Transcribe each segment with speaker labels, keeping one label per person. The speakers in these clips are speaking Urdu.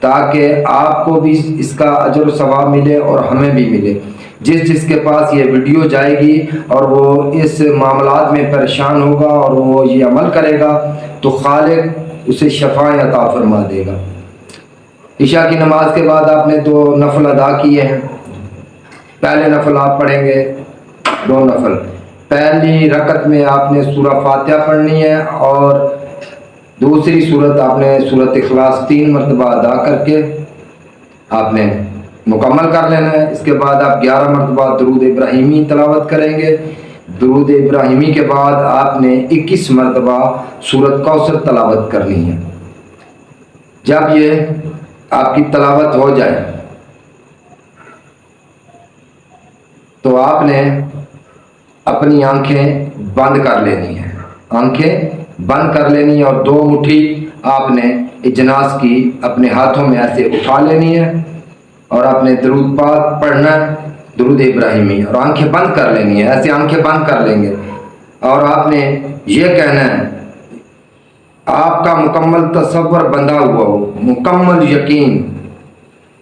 Speaker 1: تاکہ آپ کو بھی اس کا اجر و ثواب ملے اور ہمیں بھی ملے۔ جس کے پاس یہ ویڈیو جائے گی اور وہ اس معاملات میں پریشان ہوگا اور وہ یہ عمل کرے گا تو خالق اسے شفائیں عطا فرما دے گا۔ عشاء کی نماز کے بعد آپ نے 2 نفل ادا کیے ہیں۔ پہلے نفل آپ پڑھیں گے 2 نفل۔ پہلی رکعت میں آپ نے سورہ فاتحہ پڑھنی ہے اور دوسری صورت آپ نے سورۃ اخلاص 3 مرتبہ ادا کر کے آپ نے مکمل کر لینا ہے۔ اس کے بعد آپ 11 مرتبہ درود ابراہیمی تلاوت کریں گے۔ درود ابراہیمی کے بعد آپ نے 21 مرتبہ سورۃ کوثر تلاوت کرنی ہے۔ جب یہ آپ کی تلاوت ہو جائے تو آپ نے اپنی آنکھیں بند کر لینی ہیں، آنکھیں بند کر لینی ہے اور 2 مٹھی آپ نے اجناس کی اپنے ہاتھوں میں ایسے اٹھا لینی ہے اور آپ نے درود پاک پڑھنا ہے، درود ابراہیمی، اور آنکھیں بند کر لینی ہے، ایسے آنکھیں بند کر لیں گے اور آپ نے یہ کہنا ہے، آپ کا مکمل تصور بندھا ہوا ہو، مکمل یقین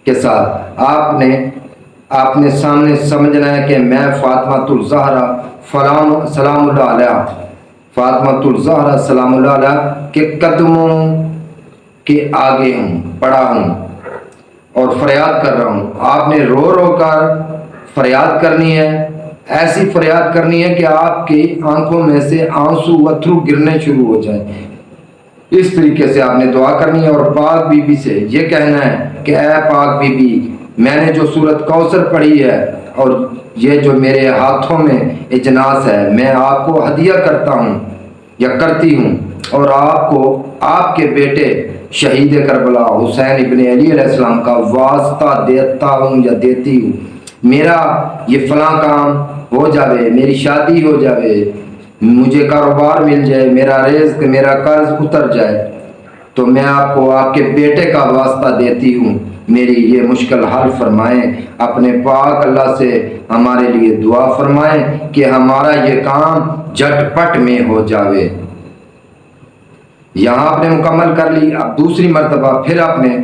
Speaker 1: کے ساتھ آپ نے سامنے سمجھنا ہے کہ میں فاطمۃ الزہرا سلام اللہ علیہ، فاطمۃ الزہرا سلام اللہ علیہ کے قدموں کے آگے ہوں، پڑا ہوں اور فریاد کر رہا ہوں۔ آپ نے رو رو کر فریاد کرنی ہے، ایسی فریاد کرنی ہے کہ آپ کی آنکھوں میں سے آنسو اتھرو گرنے شروع ہو جائیں۔ اس طریقے سے آپ نے دعا کرنی ہے اور پاک بی بی سے یہ کہنا ہے کہ اے پاک بی بی، میں نے جو سورۃ کوثر پڑھی ہے اور یہ جو میرے ہاتھوں میں اجناس ہے، میں آپ کو ہدیہ کرتا ہوں یا کرتی ہوں اور آپ کو آپ کے بیٹے شہید کربلا حسین ابن علی علیہ السلام کا واسطہ دیتا ہوں یا دیتی ہوں، میرا یہ فلاں کام ہو جاوے، میری شادی ہو جاوے، مجھے کاروبار مل جائے، میرا رزق، میرا قرض اتر جائے، تو میں آپ کو آپ کے بیٹے کا واسطہ دیتی ہوں، میری یہ مشکل حل فرمائیں۔ اپنے پاک اللہ سے ہمارے لیے دعا فرمائیں کہ ہمارا یہ کام جھٹ پٹ میں ہو جاوے۔ یہاں آپ نے مکمل کر لی۔ اب دوسری مرتبہ پھر آپ نے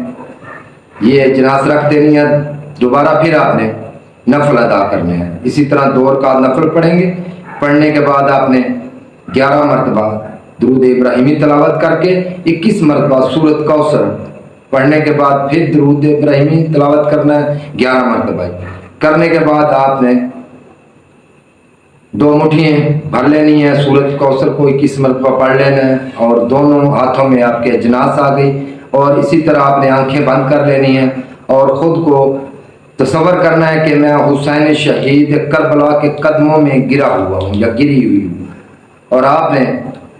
Speaker 1: یہ اجناس رکھ دینی ہے، دوبارہ پھر آپ نے نفل ادا کرنے ہیں۔ اسی طرح 2 رکعت نفل پڑھیں گے۔ پڑھنے کے بعد آپ نے 11 مرتبہ درود ابراہیمی تلاوت کر کے 21 مرتبہ سورۃ کوثر پڑھنے کے بعد پھر درود ابراہیمی تلاوت کرنا ہے 11 مرتبہ۔ کرنے کے بعد آپ نے 2 مٹھیاں بھر لینی ہے، سورۃ کوثر کو 21 مرتبہ پڑھ لینا ہے اور دونوں ہاتھوں میں آپ کے اجناس آ گئی، اور اسی طرح آپ نے آنکھیں بند کر لینی ہیں اور خود کو تصور کرنا ہے کہ میں حسین شہید کربلا کے قدموں میں گرا ہوا ہوں یا گری ہوئی ہوں، اور آپ نے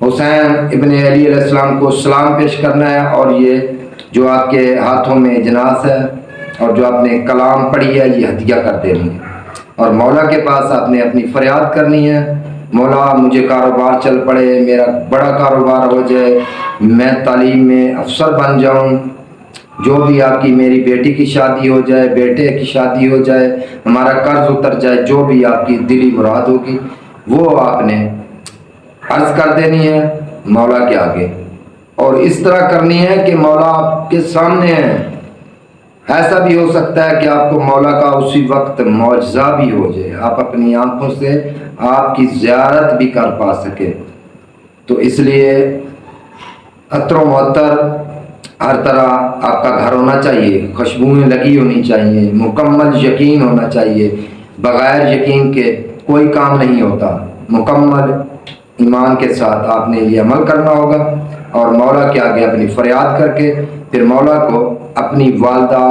Speaker 1: حسین ابن علی علیہ السلام کو سلام پیش کرنا ہے اور یہ جو آپ کے ہاتھوں میں اجناس ہے اور جو آپ نے کلام پڑھی ہے یہ ہدیہ کر دینی ہے، اور مولا کے پاس آپ نے اپنی فریاد کرنی ہے، مولا مجھے کاروبار چل پڑے، میرا بڑا کاروبار ہو جائے، میں تعلیم میں افسر بن جاؤں، جو بھی آپ کی میری بیٹی کی شادی ہو جائے، بیٹے کی شادی ہو جائے، ہمارا قرض اتر جائے، جو بھی آپ کی دلی مراد ہوگی وہ آپ نے عرض کر دینی ہے مولا کے آگے، اور اس طرح کرنی ہے کہ مولا آپ کے سامنے ہے۔ ایسا بھی ہو سکتا ہے کہ آپ کو مولا کا اسی وقت معجزہ بھی ہو جائے، آپ اپنی آنکھوں سے آپ کی زیارت بھی کر پا سکے، تو اس لیے عطر و معطر ہر طرح آپ کا گھر ہونا چاہیے، خوشبوئیں لگی ہونی چاہیے، مکمل یقین ہونا چاہیے، بغیر یقین کے کوئی کام نہیں ہوتا، مکمل ایمان کے ساتھ آپ نے یہ عمل کرنا ہوگا، اور مولا کے آگے اپنی فریاد کر کے پھر مولا کو اپنی والدہ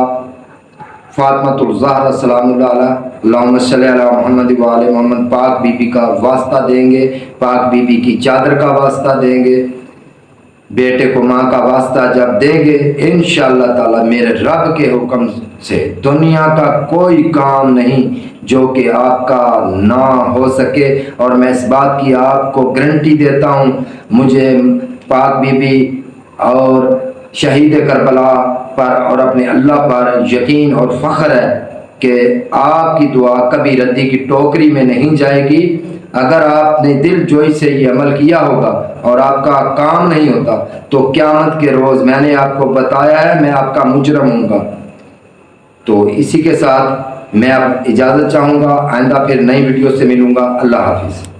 Speaker 1: فاطمۃ الزہرا سلام اللہ علیہ اللہم صلی علی محمد وآل محمد پاک بی بی کا واسطہ دیں گے، پاک بی بی کی چادر کا واسطہ دیں گے، بیٹے کو ماں کا واسطہ جب دیں گے انشاءاللہ تعالی میرے رب کے حکم سے دنیا کا کوئی کام نہیں جو کہ آپ کا نہ ہو سکے، اور میں اس بات کی آپ کو گارنٹی دیتا ہوں، مجھے پاک بی بی اور شہید کربلا پر اور اپنے اللہ پر یقین اور فخر ہے کہ آپ کی دعا کبھی ردی کی ٹوکری میں نہیں جائے گی، اگر آپ نے دل جوئی سے یہ عمل کیا ہوگا اور آپ کا کام نہیں ہوتا تو قیامت کے روز میں نے آپ کو بتایا ہے میں آپ کا مجرم ہوں گا۔ تو اسی کے ساتھ میں اب اجازت چاہوں گا، آئندہ پھر نئی ویڈیو سے ملوں گا۔ اللہ حافظ۔